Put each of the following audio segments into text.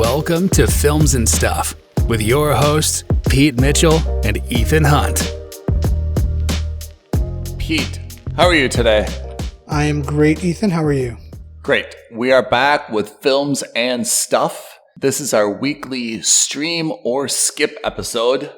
Welcome to Films and Stuff with your hosts, Pete Mitchell and Ethan Hunt. Pete, how are you today? I am great, Ethan. How are you? Great. We are back with Films and Stuff. This is our weekly stream or skip episode.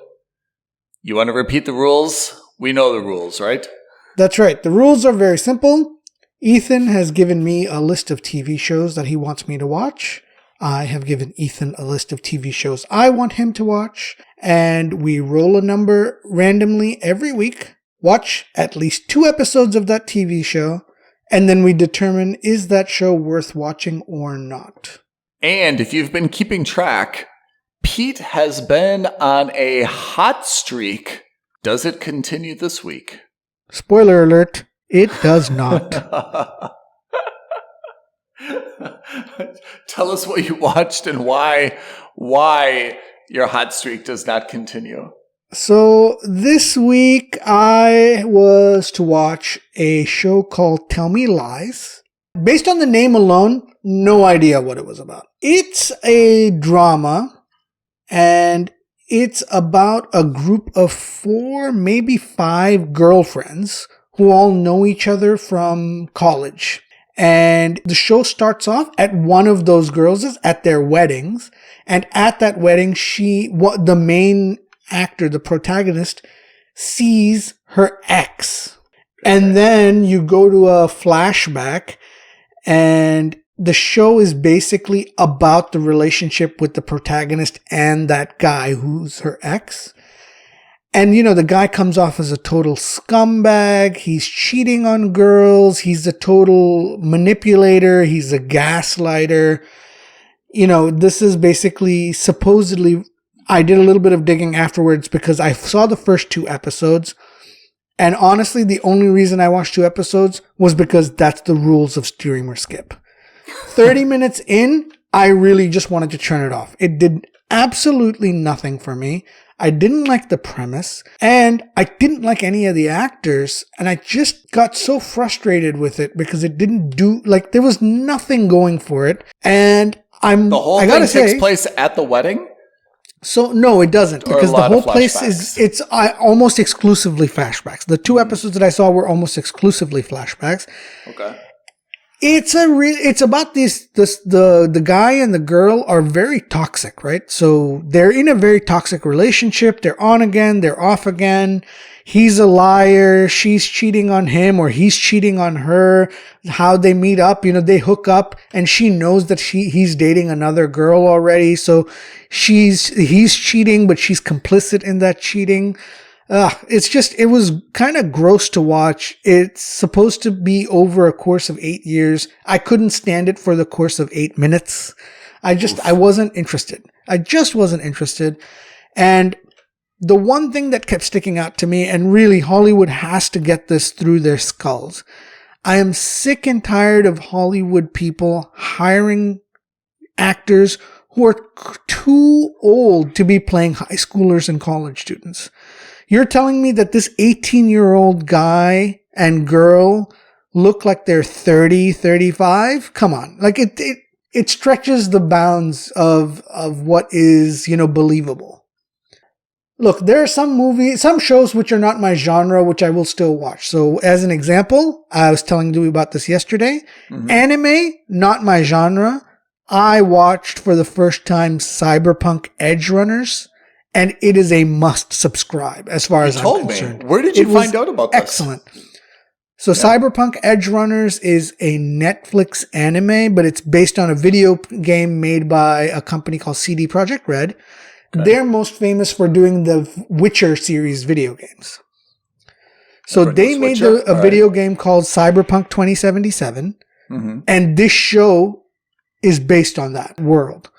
You want to repeat the rules? We know the rules, right? That's right. The rules are very simple. Ethan has given me a list of TV shows that he wants me to watch. I have given Ethan a list of TV shows I want him to watch. And we roll a number randomly every week, watch at least 2 episodes of that TV show, and then we determine, is that show worth watching or not? And if you've been keeping track, Pete has been on a hot streak. Does it continue this week? Spoiler alert, it does not. Tell us what you watched and why your hot streak does not continue. So this week I was to watch a show called Tell Me Lies. Based on the name alone, no idea what it was about. It's a drama, and it's about a group of 4, maybe 5 girlfriends who all know each other from college. And the show starts off at one of those girls' at their weddings. And at that wedding, the main actor, the protagonist, sees her ex. And then you go to a flashback, and the show is basically about the relationship with the protagonist and that guy who's her ex. And, you know, the guy comes off as a total scumbag. He's cheating on girls. He's a total manipulator. He's a gaslighter. You know, this is basically supposedly, I did a little bit of digging afterwards because I saw the first 2 episodes. And honestly, the only reason I watched 2 episodes was because that's the rules of stream or skip. 30 minutes in, I really just wanted to turn it off. It did absolutely nothing for me. I didn't like the premise, and I didn't like any of the actors, and I just got so frustrated with it because it didn't do, like, there was nothing going for it. And The whole thing takes place at the wedding? So, no, it doesn't, because the whole place it's almost exclusively flashbacks. The 2 episodes that I saw were almost exclusively flashbacks. Okay. It's about the guy and the girl are very toxic, right? So they're in a very toxic relationship. They're on again. They're off again. He's a liar. She's cheating on him, or he's cheating on her. How they meet up, you know, they hook up, and she knows that he's dating another girl already. So he's cheating, but she's complicit in that cheating. It was kind of gross to watch. It's supposed to be over a course of 8 years. I couldn't stand it for the course of 8 minutes. I wasn't interested. I just wasn't interested. And the one thing that kept sticking out to me, and really Hollywood has to get this through their skulls, I am sick and tired of Hollywood people hiring actors who are too old to be playing high schoolers and college students. You're telling me that this 18-year-old guy and girl look like they're 30, 35? Come on. Like it stretches the bounds of what is, you know, believable. Look, there are some shows which are not my genre, which I will still watch. So as an example, I was telling you about this yesterday. Mm-hmm. Anime, not my genre. I watched for the first time Cyberpunk Edge Runners. And it is a must subscribe as far as I'm concerned. Where did you find out about this? Excellent. So Cyberpunk Edge Runners is a Netflix anime, but it's based on a video game made by a company called CD Projekt Red. Okay. They're most famous for doing the Witcher series video games. So they made a video game called Cyberpunk 2077. Mm-hmm. And this show is based on that world.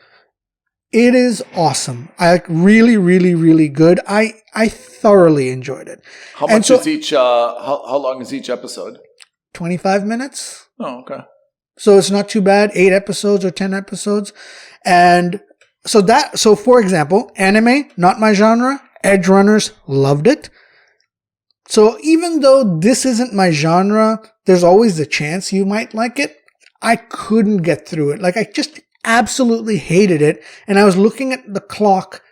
It is awesome. Really, really, really good. I thoroughly enjoyed it. How much is each? How long is each episode? 25 minutes. Oh, okay. So it's not too bad. 8 episodes or 10 episodes, and so for example, anime, not my genre. Edge Runners, loved it. So even though this isn't my genre, there's always the chance you might like it. I couldn't get through it. Like absolutely hated it. And I was looking at the clock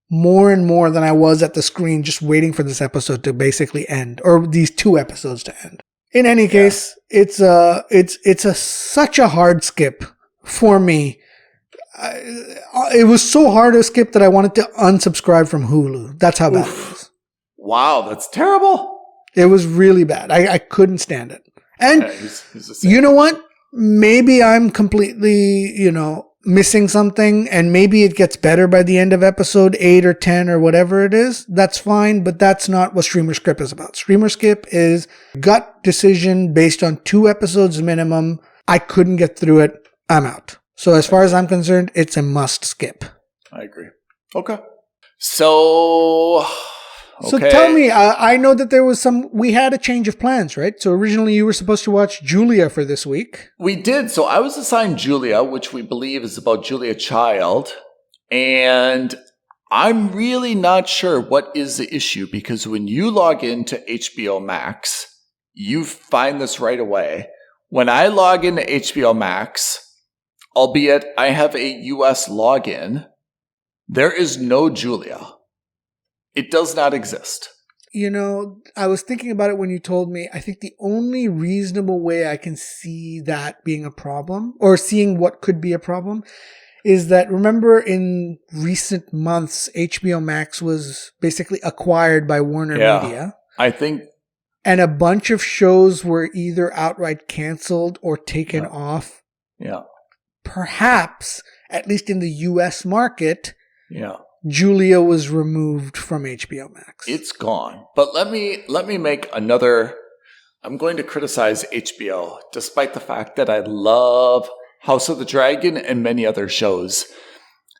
more and more than I was at the screen, just waiting for this episode to basically end, or these 2 episodes to end. In any case, it's such a hard skip for me. It was so hard to skip that I wanted to unsubscribe from Hulu. That's how bad it was. Wow, that's terrible. It was really bad. I couldn't stand it. And he's the same. you know what? Maybe I'm completely, missing something, and maybe it gets better by the end of episode 8 or 10 or whatever it is. That's fine, but that's not what Streamer Skip is about. Streamer Skip is gut decision based on 2 episodes minimum. I couldn't get through it. I'm out. So as far as I'm concerned, it's a must skip. I agree. Okay. So tell me, I know that we had a change of plans, right? So originally you were supposed to watch Julia for this week. We did. So I was assigned Julia, which we believe is about Julia Child. And I'm really not sure what is the issue, because when you log into HBO Max, you find this right away. When I log into HBO Max, albeit I have a US login, there is no Julia. It does not exist. I was thinking about it when you told me. I think the only reasonable way I can see that being a problem, or seeing what could be a problem, is that, remember, in recent months, HBO Max was basically acquired by Warner Media. I think. And a bunch of shows were either outright canceled or taken off. Yeah. Perhaps, at least in the US market, yeah, Julia was removed from HBO Max. It's gone. But let me make another. I'm going to criticize HBO, despite the fact that I love House of the Dragon and many other shows.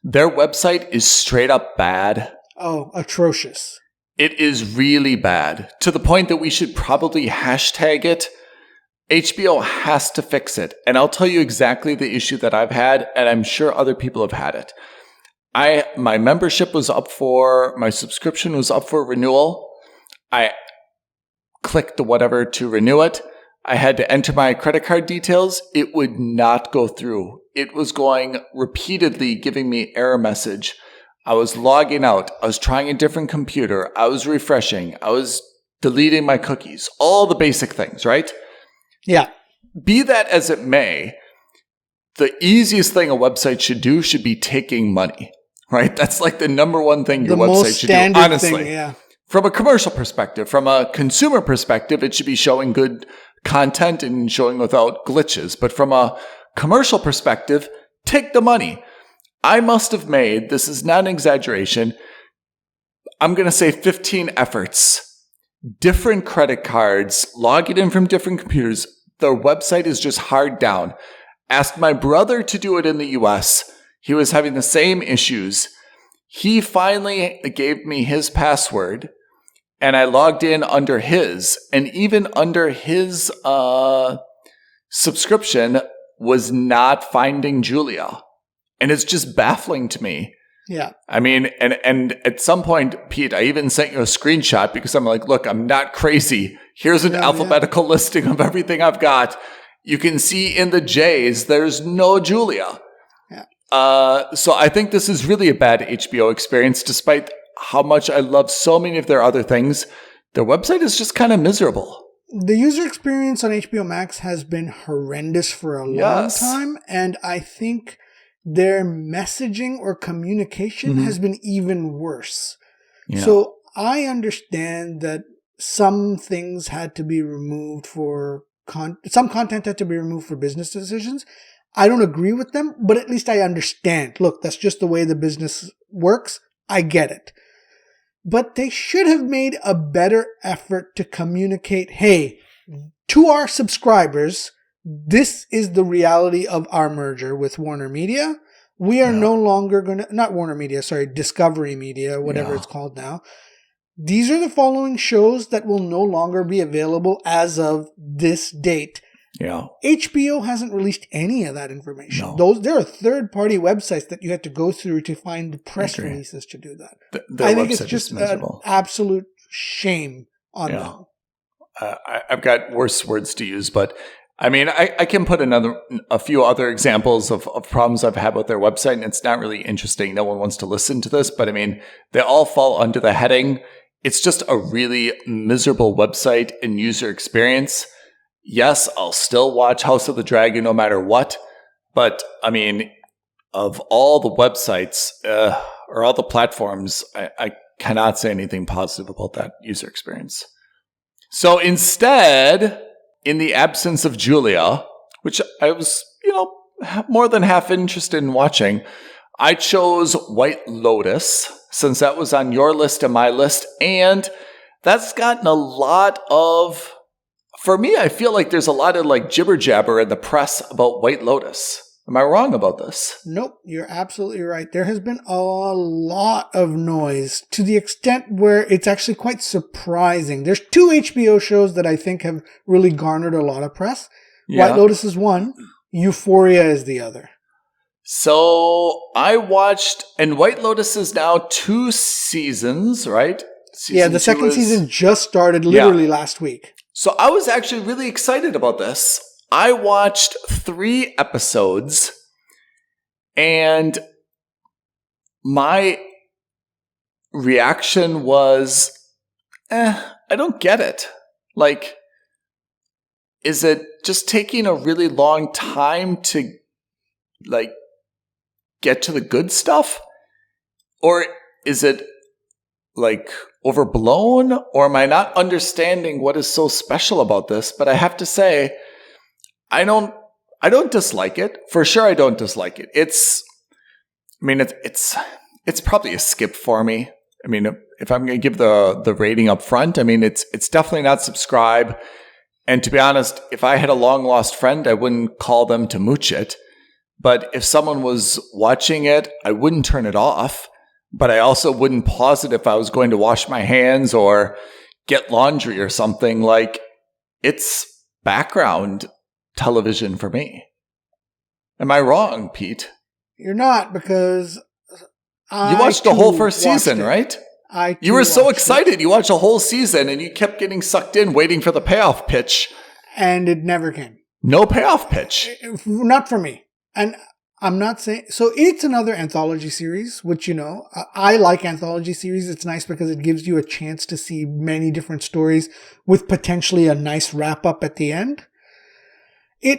Their website is straight up bad. Oh, atrocious. It is really bad, to the point that we should probably hashtag it. HBO has to fix it. And I'll tell you exactly the issue that I've had, and I'm sure other people have had it. My membership was up my subscription was up for renewal. I clicked the whatever to renew it. I had to enter my credit card details. It would not go through. It was going repeatedly, giving me error message. I was logging out. I was trying a different computer. I was refreshing. I was deleting my cookies. All the basic things, right? Yeah. Be that as it may, the easiest thing a website should do should be taking money, right? That's like the number one thing your website should do, honestly. Thing, yeah. From a commercial perspective, from a consumer perspective, it should be showing good content and showing without glitches. But from a commercial perspective, take the money. I must have made, this is not an exaggeration, I'm going to say 15 efforts. Different credit cards, logging in from different computers. Their website is just hard down. Asked my brother to do it in the US. He was having the same issues. He finally gave me his password, and I logged in under his. And even under his subscription was not finding Julia. And it's just baffling to me. Yeah. I mean, and at some point, Pete, I even sent you a screenshot because I'm like, look, I'm not crazy. Here's an alphabetical listing of everything I've got. You can see in the J's, there's no Julia. Yeah. So I think this is really a bad HBO experience, despite how much I love so many of their other things. Their website is just kind of miserable. The user experience on HBO Max has been horrendous for a long time. And I think their messaging or communication has been even worse. Yeah. So I understand that some things had to be removed for some content had to be removed for business decisions. I don't agree with them, but at least I understand. Look, that's just the way the business works. I get it. But they should have made a better effort to communicate, hey, to our subscribers, this is the reality of our merger with Warner Media. We are no longer going to, not Warner Media, sorry, Discovery Media, whatever it's called now. These are the following shows that will no longer be available as of this date. Yeah. HBO hasn't released any of that information. There are third-party websites that you have to go through to find press releases to do that. I think it's just an absolute shame on them. I've got worse words to use, but I mean, I can put a few other examples of problems I've had with their website, and it's not really interesting. No one wants to listen to this, but I mean, they all fall under the heading. It's just a really miserable website and user experience. Yes, I'll still watch House of the Dragon no matter what, but I mean, of all the websites or all the platforms, I cannot say anything positive about that user experience. So instead, in the absence of Julia, which I was, more than half interested in watching, I chose White Lotus since that was on your list and my list. And that's gotten a lot of, for me, I feel like there's a lot of like jibber jabber in the press about White Lotus. Am I wrong about this? Nope, you're absolutely right. There has been a lot of noise to the extent where it's actually quite surprising. There's 2 HBO shows that I think have really garnered a lot of press. Yeah. White Lotus is one. Euphoria is the other. So I watched, and White Lotus is now 2 seasons, right? The second season just started literally last week. So I was actually really excited about this. I watched 3 episodes, and my reaction was, I don't get it. Like, is it just taking a really long time to, like, get to the good stuff? Or is it, like, overblown? Or am I not understanding what is so special about this? But I have to say, I don't dislike it. For sure, I don't dislike it. It's probably a skip for me. I mean, if I'm going to give the rating up front, I mean, it's definitely not subscribe. And to be honest, if I had a long lost friend, I wouldn't call them to mooch it. But if someone was watching it, I wouldn't turn it off. But I also wouldn't pause it if I was going to wash my hands or get laundry or something. Like, it's background television for me. Am I wrong, Pete? You're not, because you watched the whole first season, right? You were so excited. You watched a whole season and you kept getting sucked in waiting for the payoff pitch. And it never came. No payoff pitch. Not for me. And I'm not saying, so it's another anthology series, which, I like anthology series. It's nice because it gives you a chance to see many different stories with potentially a nice wrap up at the end.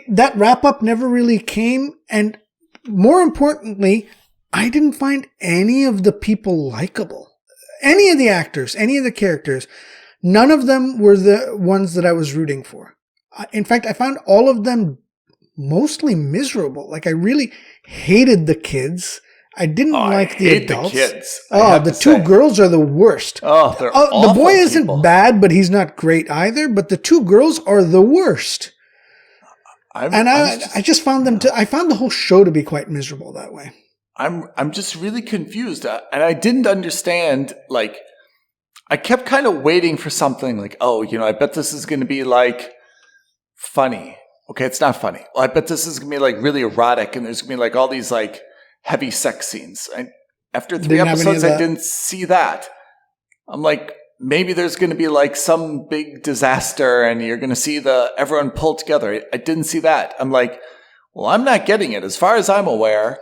That wrap up never really came. And more importantly, I didn't find any of the people likable. Any of the actors, any of the characters, none of them were the ones that I was rooting for. In fact, I found all of them mostly miserable. Like, I really hated the kids. I didn't like the adults. The kids. The 2 girls are the worst. Oh, they're awful. The boy isn't bad, but he's not great either. But the 2 girls are the worst. I just found them I found the whole show to be quite miserable that way. I'm just really confused. And I didn't understand, like, I kept kind of waiting for something like, I bet this is going to be like funny. Okay, it's not funny. Well, I bet this is going to be like really erotic and there's going to be like all these like heavy sex scenes. After 3 episodes, I didn't see that. I'm like, maybe there's going to be like some big disaster and you're going to see everyone pull together. I didn't see that. I'm like, well, I'm not getting it. As far as I'm aware,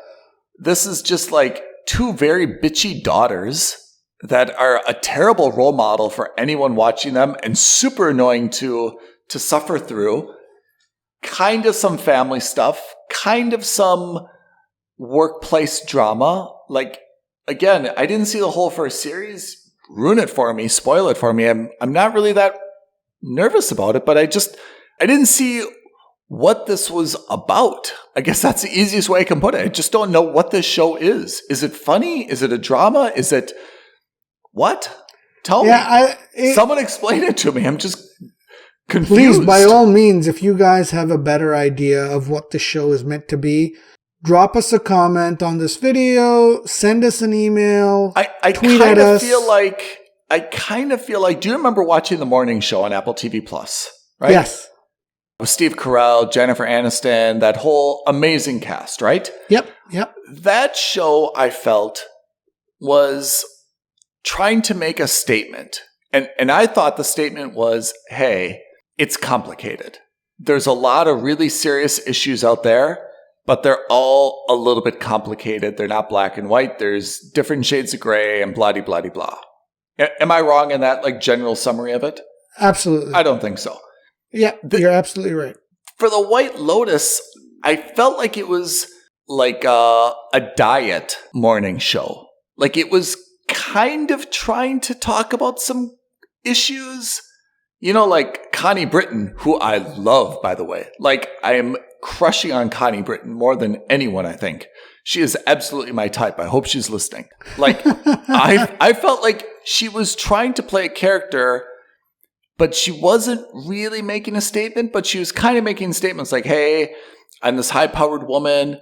this is just like 2 very bitchy daughters that are a terrible role model for anyone watching them and super annoying to suffer through. Kind of some family stuff, kind of some workplace drama. Like, again, I didn't see the whole first series. Ruin it for me, spoil it for me. I'm not really that nervous about it, but I didn't see what this was about. I guess that's the easiest way I can put it. I just don't know what this show is. Is it funny? Is it a drama? Is it what? Tell me. Someone explain it to me. I'm just confused. Please, by all means, if you guys have a better idea of what the show is meant to be, drop us a comment on this video, send us an email, tweet at us. I kind of feel like, do you remember watching The Morning Show on Apple TV Plus? Right? Yes. With Steve Carell, Jennifer Aniston, that whole amazing cast, right? Yep. That show, I felt, was trying to make a statement. And I thought the statement was, hey, it's complicated. there's a lot of really serious issues out there, but they're all a little bit complicated. They're not black and white. There's different shades of gray and blah, blah, blah, blah. Am I wrong in that like general summary of it? Absolutely. I don't think so. Yeah, you're absolutely right. For the White Lotus, I felt like it was like a diet morning show. Like it was kind of trying to talk about some issues. You know, like Connie Britton, who I love, by the way. Like I am crushing on Connie Britton more than anyone, I think. She is absolutely my type. I hope she's listening. Like I felt like she was trying to play a character, but she wasn't really making a statement, but she was kind of making statements like, hey, I'm this high-powered woman.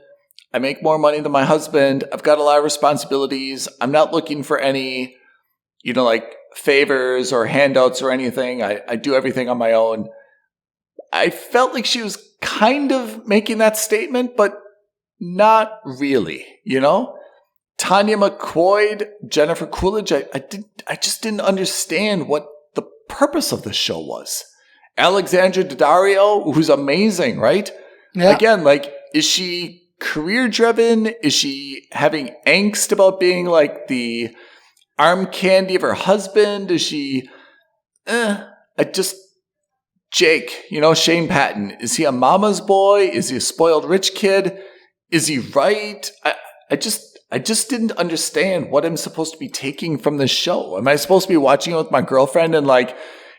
I make more money than my husband. I've got a lot of responsibilities. I'm not looking for any, like favors or handouts or anything. I do everything on my own. I felt like she was kind of making that statement, but not really, Tanya McCoy, Jennifer Coolidge, I just didn't understand what the purpose of the show was. Alexandra Daddario, who's amazing, right? Yeah. Again, like, is she career-driven? Is she having angst about being like the arm candy of her husband? Is she, Jake, Shane Patton, is he a mama's boy? Is he a spoiled rich kid? Is he right? I just didn't understand what I'm supposed to be taking from this show. Am I supposed to be watching it with my girlfriend and like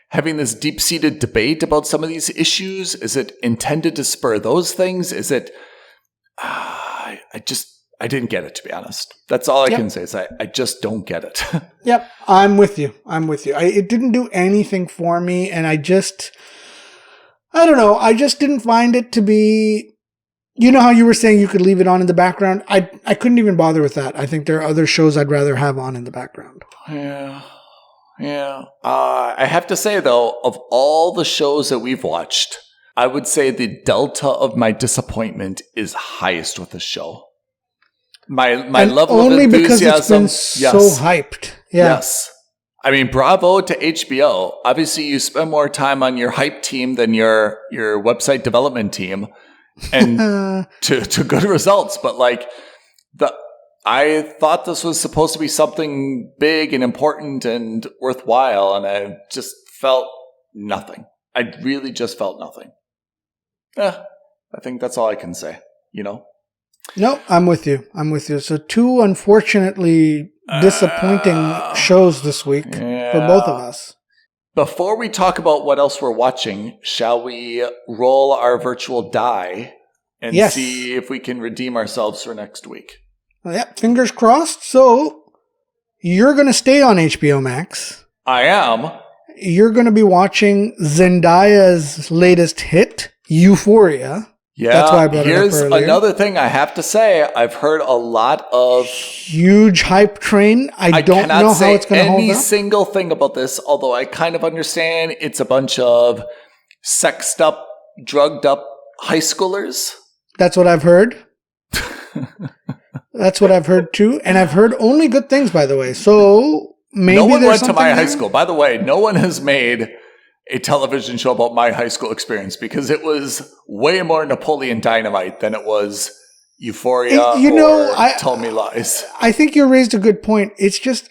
having this deep-seated debate about some of these issues? Is it intended to spur those things? Is it, I didn't get it, to be honest. That's all I can say is I just don't get it. Yep. I'm with you. It didn't do anything for me. And I don't know. I just didn't find it to be, how you were saying you could leave it on in the background? I couldn't even bother with that. I think there are other shows I'd rather have on in the background. Yeah. I have to say, though, of all the shows that we've watched, I would say the delta of my disappointment is highest with this show. My level of enthusiasm. Only because it's been so hyped. Yeah. Yes. I mean, bravo to HBO. Obviously, you spend more time on your hype team than your website development team, and to good results. But like I thought this was supposed to be something big and important and worthwhile, and I just felt nothing. I really just felt nothing. I think that's all I can say. No, I'm with you. So 2 unfortunately disappointing shows this week for both of us. Before we talk about what else we're watching, shall we roll our virtual die and see if we can redeem ourselves for next week? Yep, fingers crossed. So you're going to stay on HBO Max. I am. You're going to be watching Zendaya's latest hit, Euphoria. Yeah, that's why I brought it up earlier. Here's another thing I have to say. I've heard a lot of huge hype train. I don't know how it's going to hold up. Any single thing about this, although I kind of understand it's a bunch of sexed up, drugged up high schoolers. That's what I've heard. That's what I've heard too, and I've heard only good things, by the way. So maybe no one went to my high school. By the way, no one has made a television show about my high school experience because it was way more Napoleon Dynamite than it was Euphoria or Tell Me Lies. I think you raised a good point. It's just,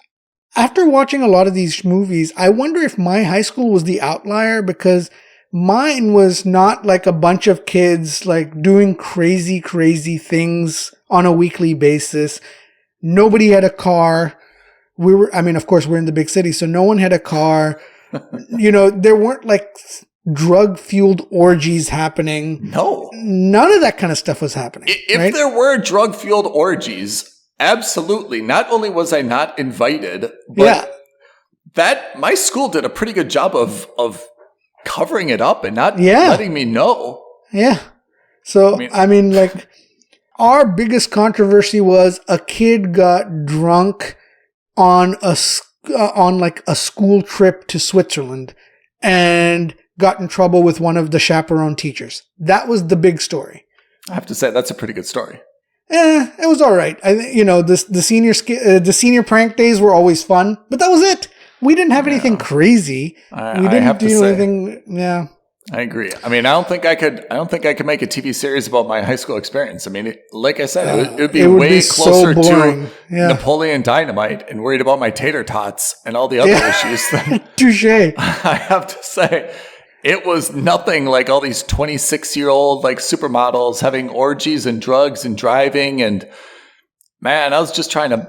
after watching a lot of these movies, I wonder if my high school was the outlier because mine was not like a bunch of kids like doing crazy things on a weekly basis. Nobody had a car. Of course, we're in the big city, so no one had a car. There weren't like drug-fueled orgies happening. No. None of that kind of stuff was happening. If there were drug-fueled orgies, absolutely. Not only was I not invited, but my school did a pretty good job of covering it up and not letting me know. Yeah. So, our biggest controversy was a kid got drunk on a school trip to Switzerland and got in trouble with one of the chaperone teachers. That was the big story. I have to say, that's a pretty good story. It was all right. The senior prank days were always fun, but that was it. We didn't have anything crazy. We didn't do anything. Yeah. I agree. I mean, I don't think I could make a TV series about my high school experience. I mean, like I said, it would be way closer to Napoleon Dynamite and worried about my tater tots and all the other issues. Touche. I have to say, it was nothing like all these 26-year-old like supermodels having orgies and drugs and driving. And man, I was just trying to,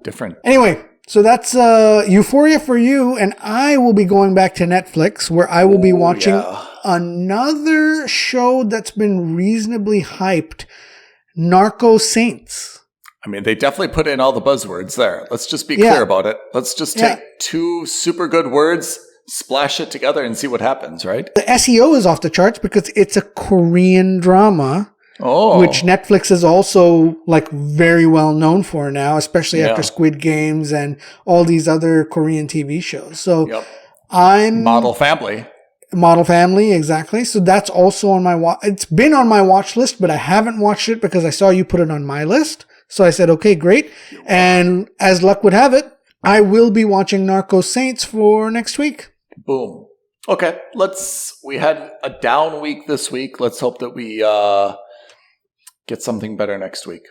different. Anyway. So that's Euphoria for you, and I will be going back to Netflix, where I will be watching another show that's been reasonably hyped, Narco Saints. I mean, they definitely put in all the buzzwords there. Let's just be clear about it. Let's just take two super good words, splash it together, and see what happens, right? The SEO is off the charts because it's a Korean drama. Which Netflix is also like very well known for now, especially after Squid Games and all these other Korean TV shows. So I'm Model Family, exactly. So that's also on my it's been on my watch list, but I haven't watched it because I saw you put it on my list. So I said, okay, great. And as luck would have it, I will be watching Narco Saints for next week. Boom. Okay, we had a down week this week. Let's hope that we get something better next week.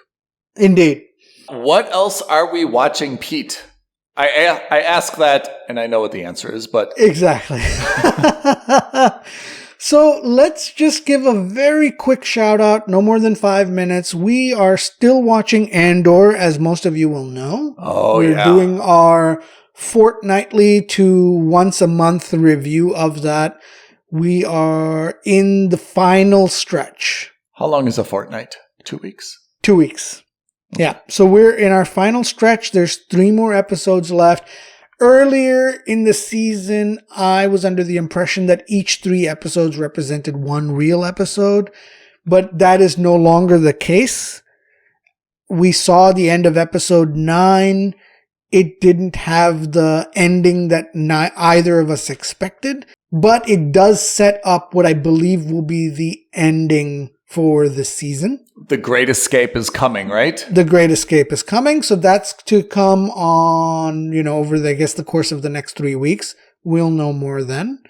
Indeed. What else are we watching, Pete? I ask that, and I know what the answer is, but... Exactly. So let's just give a very quick shout out, no more than 5 minutes. We are still watching Andor, as most of you will know. We're doing our fortnightly to once a month review of that. We are in the final stretch. How long is a fortnight? 2 weeks? 2 weeks. Yeah. So we're in our final stretch. There's 3 more episodes left. Earlier in the season, I was under the impression that each 3 episodes represented one real episode, but that is no longer the case. We saw the end of episode 9. It didn't have the ending that either of us expected, but it does set up what I believe will be the ending for the season. The Great Escape is coming, right? The Great Escape is coming. So that's to come on, over the course of the next 3 weeks. We'll know more then.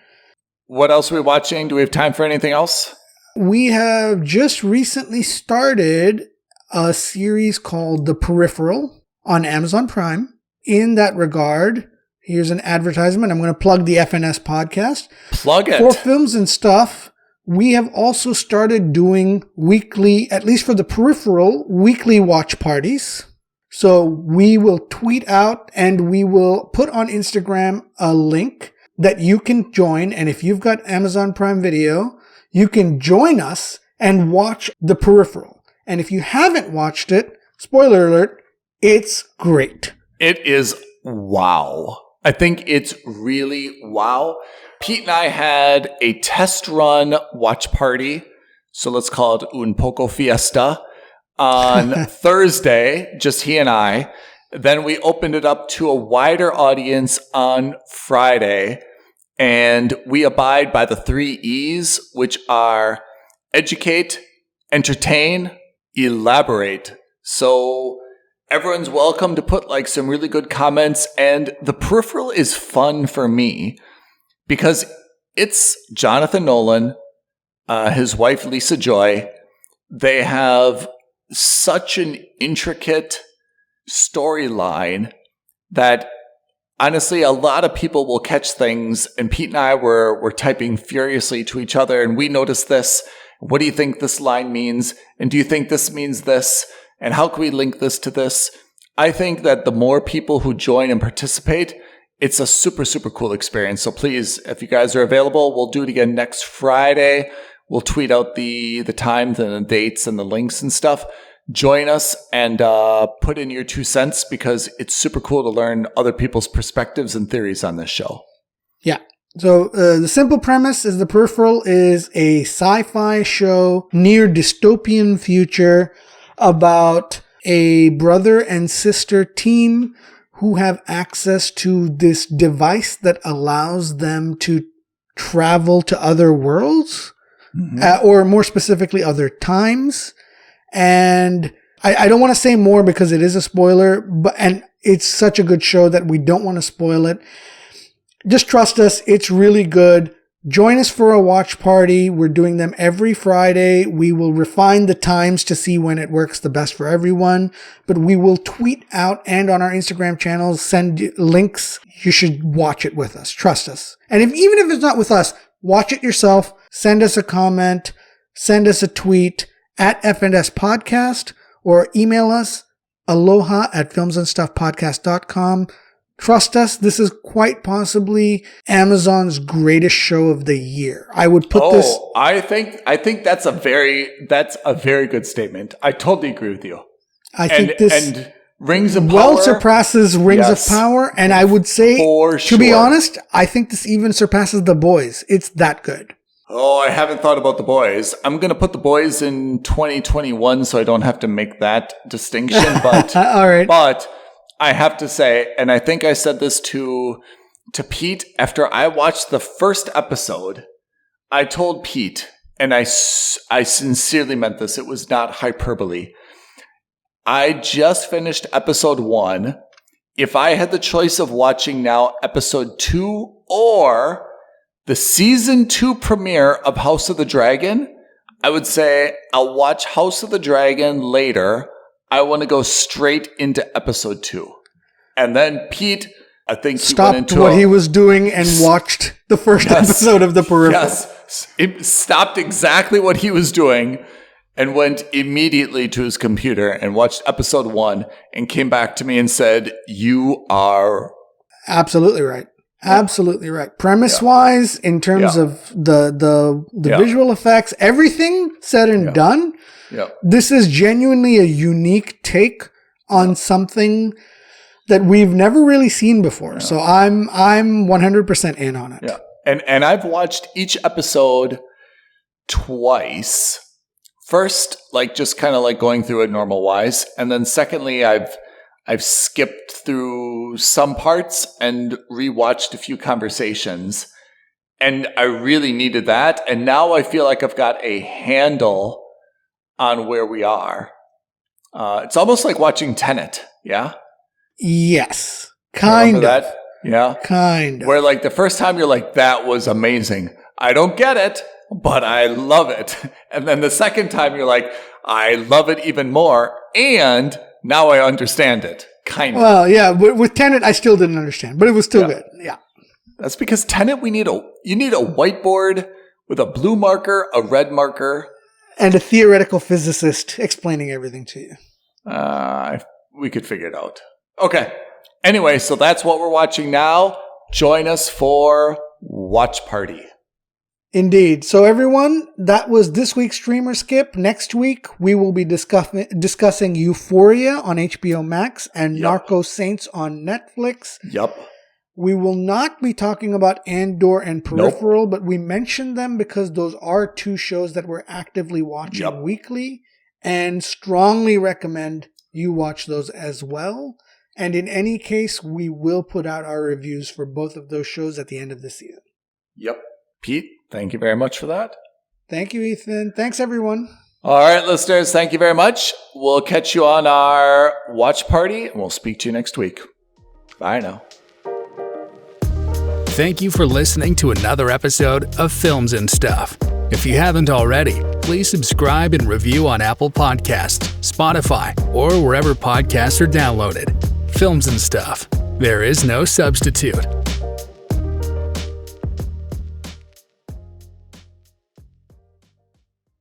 What else are we watching? Do we have time for anything else? We have just recently started a series called The Peripheral on Amazon Prime. In that regard, here's an advertisement. I'm going to plug the FNS podcast. Plug it. For Films and Stuff, we have also started doing weekly, at least for The Peripheral, weekly watch parties. So we will tweet out and we will put on Instagram a link that you can join. And if you've got Amazon Prime Video, you can join us and watch The Peripheral. And if you haven't watched it, spoiler alert, it's great. It is wow. I think it's really wow. Pete and I had a test run watch party, so let's call it un poco fiesta, on Thursday, just he and I. Then we opened it up to a wider audience on Friday, and we abide by the 3 E's, which are educate, entertain, elaborate. So everyone's welcome to put like some really good comments, and The Peripheral is fun for me because it's Jonathan Nolan, his wife Lisa Joy. They have such an intricate storyline that honestly a lot of people will catch things, and Pete and I were typing furiously to each other, and we noticed this. What do you think this line means? And do you think this means this? And how can we link this to this? I think that the more people who join and participate, it's a super, super cool experience. So please, if you guys are available, we'll do it again next Friday. We'll tweet out the times and the dates and the links and stuff. Join us and put in your 2 cents because it's super cool to learn other people's perspectives and theories on this show. Yeah. So the simple premise is The Peripheral is a sci-fi show near dystopian future about a brother and sister team who have access to this device that allows them to travel to other worlds, or more specifically, other times. And I don't want to say more because it is a spoiler, and it's such a good show that we don't want to spoil it. Just trust us. It's really good. Join us for a watch party. We're doing them every Friday. We will refine the times to see when it works the best for everyone, but we will tweet out and on our Instagram channels, send links. You should watch it with us. Trust us. And even if it's not with us, watch it yourself. Send us a comment, send us a tweet at F&S Podcast, or email us aloha@filmsandstuffpodcast.com. Trust us, this is quite possibly Amazon's greatest show of the year. I would put this. I think that's a very good statement. I totally agree with you. I think this and Rings of Power well surpasses Rings of Power, and I would say, to be honest, I think this even surpasses The Boys. It's that good. Oh, I haven't thought about The Boys. I'm going to put The Boys in 2021 so I don't have to make that distinction. But all right. But I have to say, and I think I said this to Pete after I watched the first episode, I told Pete, and I sincerely meant this, it was not hyperbole. I just finished episode 1. If I had the choice of watching now episode 2 or the season 2 premiere of House of the Dragon, I would say I'll watch House of the Dragon later. I want to go straight into episode 2. And then Pete, I think he stopped went into what he was doing and watched the first episode of The Peripheral. Yes, it stopped exactly what he was doing and went immediately to his computer and watched episode 1 and came back to me and said, "You are absolutely right. Absolutely right. Premise-wise, in terms of the visual effects, everything said and done, this is genuinely a unique take on something that we've never really seen before. Yeah. So I'm 100% in on it. Yeah. And I've watched each episode twice. First, just kind of going through it normal wise, and then secondly, I've skipped through some parts and rewatched a few conversations, and I really needed that. And now I feel like I've got a handle on where we are. It's almost like watching Tenet. Yeah. Yes. Kind of. That? Yeah. Kind of. Where the first time you're like, that was amazing. I don't get it, but I love it. And then the second time you're like, I love it even more. And now I understand it. Kind of. Well, yeah. With Tenet, I still didn't understand, but it was still good. Yeah. That's because Tenet, you need a whiteboard with a blue marker, a red marker, and a theoretical physicist explaining everything to you. We could figure it out. Okay. Anyway, so that's what we're watching now. Join us for Watch Party. Indeed. So everyone, that was this week's Streamer Skip. Next week, we will be discussing Euphoria on HBO Max and Narco Saints on Netflix. Yep. We will not be talking about Andor and Peripheral, but we mentioned them because those are 2 shows that we're actively watching weekly, and strongly recommend you watch those as well. And in any case, we will put out our reviews for both of those shows at the end of the season. Yep. Pete, thank you very much for that. Thank you, Ethan. Thanks, everyone. All right, listeners, thank you very much. We'll catch you on our watch party, and we'll speak to you next week. Bye now. Thank you for listening to another episode of Films and Stuff. If you haven't already, please subscribe and review on Apple Podcasts, Spotify, or wherever podcasts are downloaded. Films and Stuff. There is no substitute.